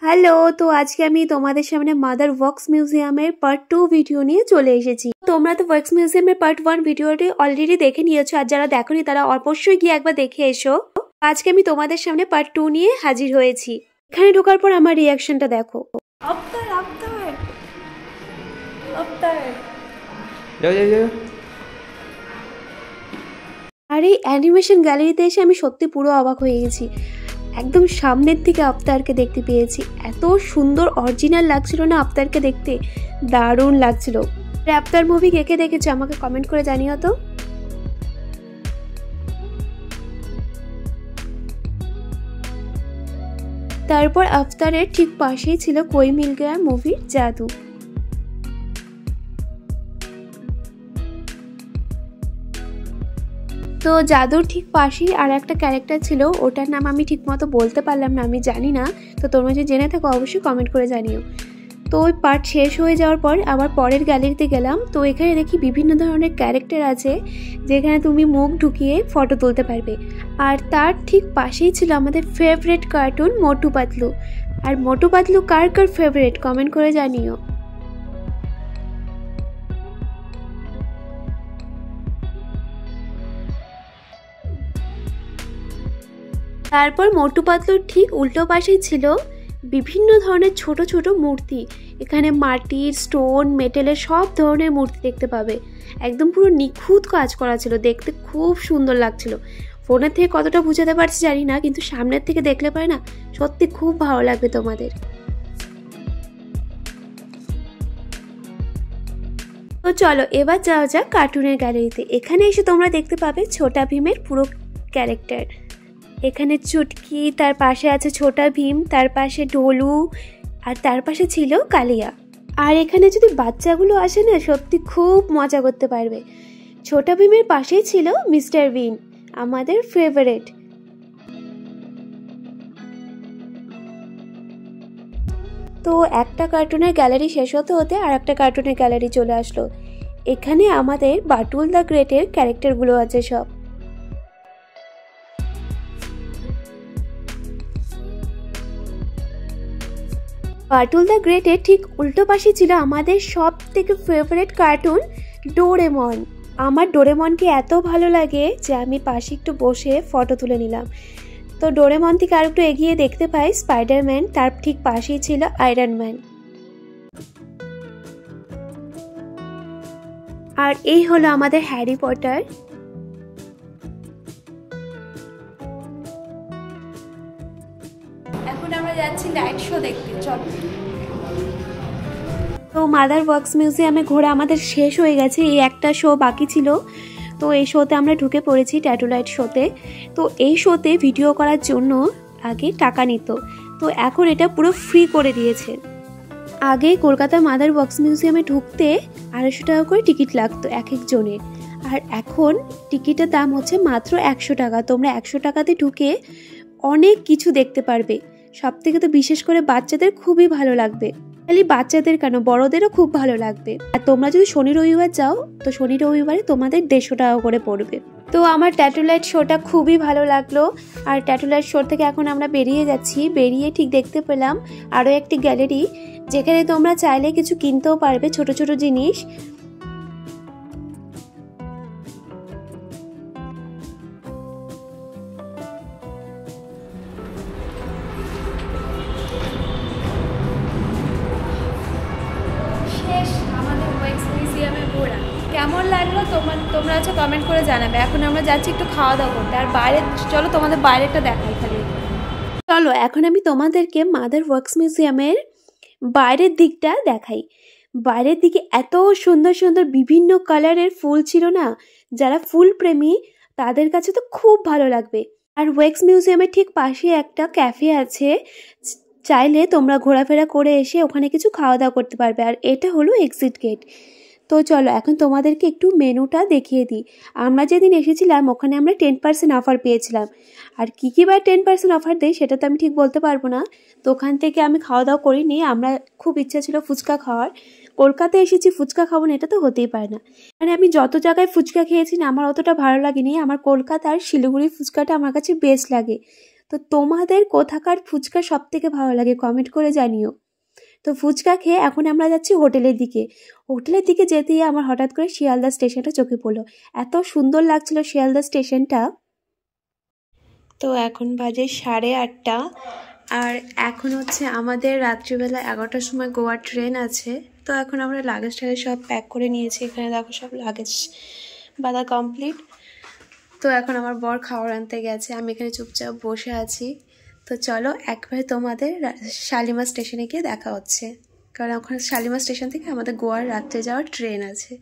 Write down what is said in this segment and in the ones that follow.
Hello, তো আজকে আমি তোমাদের সামনে মাদার ওয়ার্কস মিউজিয়ামের পার্ট 2 ভিডিও নিয়ে চলে এসেছি। তোমরা তো ওয়ার্কস মিউজিয়ামের পার্ট 1 ভিডিওটি অলরেডি দেখে নিয়েছো, আর যারা দেখোনি তারা অবশ্যই গিয়ে একবার দেখে এসো। আজকে আমি তোমাদের সামনে পার্ট 2 নিয়ে হাজির হয়েছি। এখানে ঢোকার পর আমার রিয়াকশনটা দেখো। আর এই অ্যানিমেশন গ্যালারিতে এসে আমি সত্যি পুরো অবাক হয়ে গেছি। একদম সামনের দিকে আফতারকে দেখতে পেয়েছি। এত সুন্দর অরিজিনাল লাগছিল না আফতারকে দেখতে, দারুণ লাগছিল। আফতার মুভি কে কে দেখেছো আমাকে কমেন্ট করে জানিও তো। তারপর আফতারের ঠিক পাশেই ছিল কোই মিল গয়া মুভির জাদু। তো জাদুর ঠিক পাশেই আর একটা ক্যারেক্টার ছিল, ওটার নাম আমি ঠিক মতো বলতে পারলাম না, আমি জানি না। তো তোমরা যদি জেনে থাকো অবশ্যই কমেন্ট করে জানিও। তো ওই পার্ট শেষ হয়ে যাওয়ার পর আবার পরের গ্যালারিতে গেলাম। তো এখানে দেখি বিভিন্ন ধরনের ক্যারেক্টার আছে যেখানে তুমি মুখ ঢুকিয়ে ফটো তুলতে পারবে। আর তার ঠিক পাশেই ছিল আমাদের ফেভারিট কার্টুন মোটু পাতলু। আর মোটু পাতলু কার কার ফেভারিট কমেন্ট করে জানিও। তারপর মোটু পাতলুর ঠিক উল্টো পাশেই ছিল বিভিন্ন ধরনের ছোট ছোট মূর্তি। এখানে মাটির, স্টোন, মেটেলের সব ধরনের মূর্তি দেখতে পাবে। একদম পুরো নিখুঁত কাজ করা ছিল, দেখতে খুব সুন্দর লাগছিল। ফোনের থেকে কতটা বুঝাতে পারছি জানি না, কিন্তু সামনের থেকে দেখলে পারে না, সত্যি খুব ভালো লাগবে তোমাদের। তো চলো এবার যাওয়া যাক কার্টুনের গ্যালারিতে। এখানে এসে তোমরা দেখতে পাবে ছোটা ভীমের পুরো ক্যারেক্টার। এখানে চুটকি, তার পাশে আছে ছোটা ভীম, তার পাশে ঢোলু, আর তার পাশে ছিল কালিয়া। আর এখানে যদি বাচ্চাগুলো আসে না, সত্যি খুব মজা করতে পারবে। ছোটা ভীমের পাশেই ছিল মিস্টার বিন, আমাদের ফেভারিট। তো একটা কার্টুনের গ্যালারি শেষ হতে হতে আর একটা কার্টুনের গ্যালারি চলে আসলো। এখানে আমাদের বাটুল দ্য গ্রেটের ক্যারেক্টারগুলো আছে সব। বাটুল দ্য গ্রেটের ঠিক উল্টো পাশে ছিল আমাদের সব থেকে ফেভারিট কার্টুন ডোরেমন। আমার ডোরেমনকে এত ভালো লাগে যে আমি পাশে একটু বসে ফটো তুলে নিলাম। তো ডোরেমন থেকে আর একটু এগিয়ে দেখতে পাই স্পাইডারম্যান, তার ঠিক পাশেই ছিল আয়রন ম্যান। আর এই হলো আমাদের হ্যারি পটার। এখন আমরা যাচ্ছি লাইট শো দেখতে, চলো। তো মাদার ওয়ার্কস মিউজিয়ামে ঘোরা আমাদের শেষ হয়ে গেছে, এই একটা শো বাকি ছিল। তো এই শোতে আমরা ঢুকে পড়েছি, ট্যাটু লাইট শোতে। তো এই শোতে ভিডিও করার জন্য আগে টাকা নিত, তো এখন এটা পুরো ফ্রি করে দিয়েছে। আগে কলকাতা মাদার ওয়ার্কস মিউজিয়ামে ঢুকতে 250 টাকা করে টিকিট লাগতো এক একজনের, আর এখন টিকিটের দাম হচ্ছে মাত্র 100 টাকা। তোমরা 100 টাকাতে ঢুকে অনেক কিছু দেখতে পারবে। সব থেকে তো বিশেষ করে বাচ্চাদের খুবই ভালো লাগবে, খালি বাচ্চাদের কেন, বড়দেরও খুব ভালো লাগবে। আর তোমরা যদি শনি রবিবার যাও, তো শনি রবিবারে তোমাদের 150 টাকা করে পড়বে। তো আমার ট্যাটু লাইট শোটা খুবই ভালো লাগলো। আর ট্যাটু লাইট শো থেকে এখন আমরা বেরিয়ে যাচ্ছি। বেরিয়ে ঠিক দেখতে পেলাম আরও একটি গ্যালারি, যেখানে তোমরা চাইলে কিছু কিনতেও পারবে, ছোট ছোট জিনিস। কেমন লাগলো তোমরা হচ্ছে কমেন্ট করে জানাবে। এখন আমরা যাচ্ছি একটু খাওয়া দাওয়া করতে, আর বাইরে চলো তোমাদের বাইরেটা দেখাই খালি। চলো এখন আমি তোমাদেরকে মাদার ওয়ার্কস মিউজিয়ামের বাইরের দিকটা দেখাই। বাইরের দিকে এত সুন্দর সুন্দর বিভিন্ন কালারের ফুল ছিল না, যারা ফুল প্রেমী তাদের কাছে তো খুব ভালো লাগবে। আর ওয়ার্কস মিউজিয়ামের ঠিক পাশে একটা ক্যাফে আছে, চাইলে তোমরা ঘোরাফেরা করে এসে ওখানে কিছু খাওয়া দাওয়া করতে পারবে। আর এটা হলো এক্সিট গেট। তো চলো এখন তোমাদেরকে একটু মেনুটা দেখিয়ে দিই। আমরা যেদিন এসেছিলাম ওখানে আমরা 10% অফার পেয়েছিলাম। আর কী কী বার 10% অফার দেয় সেটা তো আমি ঠিক বলতে পারবো না। তো ওখান থেকে আমি খাওয়া দাওয়া করিনি, আমরা খুব ইচ্ছা ছিল ফুচকা খাওয়ার। কলকাতায় এসেছি ফুচকা খাবো না, এটা তো হতেই পারে না। মানে আমি যত জায়গায় ফুচকা খেয়েছি না, আমার অতটা ভালো লাগেনি। আমার কলকাতার শিলিগুড়ির ফুচকাটা আমার কাছে বেস্ট লাগে। তো তো তোমাদের কোথাকার ফুচকা সব থেকে ভালো লাগে কমেন্ট করে জানিও। তো ফুচকা খেয়ে এখন আমরা যাচ্ছি হোটেলের দিকে যেতেই আমার হঠাৎ করে শিয়ালদা স্টেশনটা চোখে পড়লো। এত সুন্দর লাগছিল শিয়ালদা স্টেশনটা। তো এখন বাজে 8:30 আর এখন হচ্ছে আমাদের রাত্রিবেলা 11টার সময় গোয়ার ট্রেন আছে। তো এখন আমরা লাগেজ টাগেজ সব প্যাক করে নিয়েছি। এখানে দেখো সব লাগেজ বাঁধা কমপ্লিট। তো এখন আমার বর খাবার আনতে গেছে, আমি এখানে চুপচাপ বসে আছি। তো চলো একবারে তোমাদের শালিমার স্টেশনে গিয়ে দেখা হচ্ছে, কারণ ওখানে শালিমার স্টেশন থেকে আমাদের গোয়ার রাত্রে যাওয়ার ট্রেন আছে।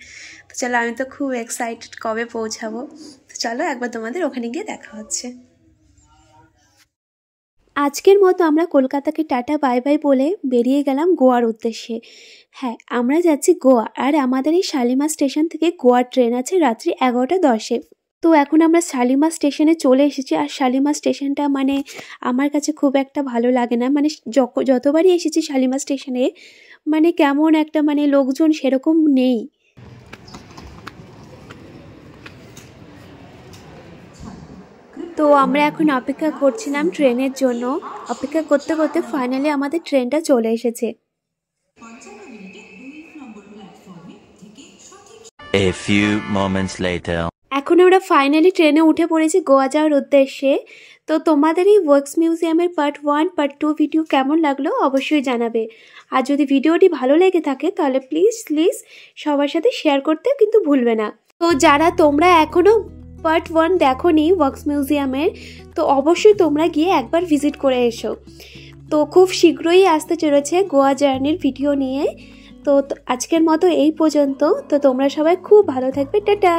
তো চলো, আমি তো খুব এক্সাইটেড কবে পৌঁছাবো। তো চলো একবার তোমাদের ওখানে গিয়ে দেখা হচ্ছে। আজকের মতো আমরা কলকাতাকে টাটা বাই বাই বলে বেরিয়ে গেলাম গোয়ার উদ্দেশ্যে। হ্যাঁ, আমরা যাচ্ছি গোয়া, আর আমাদের এই শালিমার স্টেশন থেকে গোয়ার ট্রেন আছে রাত্রি 11:10-এ। তো এখন আমরা শালিমার স্টেশনে চলে এসেছি। আর শালিমার স্টেশনটা মানে আমার কাছে খুব একটা ভালো লাগে না, মানে যতবারই এসেছি শালিমার স্টেশনে মানে কেমন একটা মানে লোকজন সেরকম নেই। তো আমরা এখন অপেক্ষা করছিলাম ট্রেনের জন্য। অপেক্ষা করতে করতে ফাইনালি আমাদের ট্রেনটা চলে এসেছে। A few moments later. এখন আমরা ফাইনালি ট্রেনে উঠে পড়েছি গোয়া যাওয়ার উদ্দেশ্যে। তো তোমাদের এই ওয়াক্স মিউজিয়ামের পার্ট 1 পার্ট 2 ভিডিও কেমন লাগলো অবশ্যই জানাবে। আর যদি ভিডিওটি ভালো লেগে থাকে তাহলে প্লিজ সবার সাথে শেয়ার করতে কিন্তু ভুলবে না। তো যারা তোমরা এখনও পার্ট 1 দেখোনি ওয়াক্স মিউজিয়ামের, তো অবশ্যই তোমরা গিয়ে একবার ভিজিট করে এসো। তো খুব শীঘ্রই আসতে চলেছে গোয়া জার্নির ভিডিও নিয়ে। তো আজকের মতো এই পর্যন্ত। তো তোমরা সবাই খুব ভালো থাকবে। টাটা।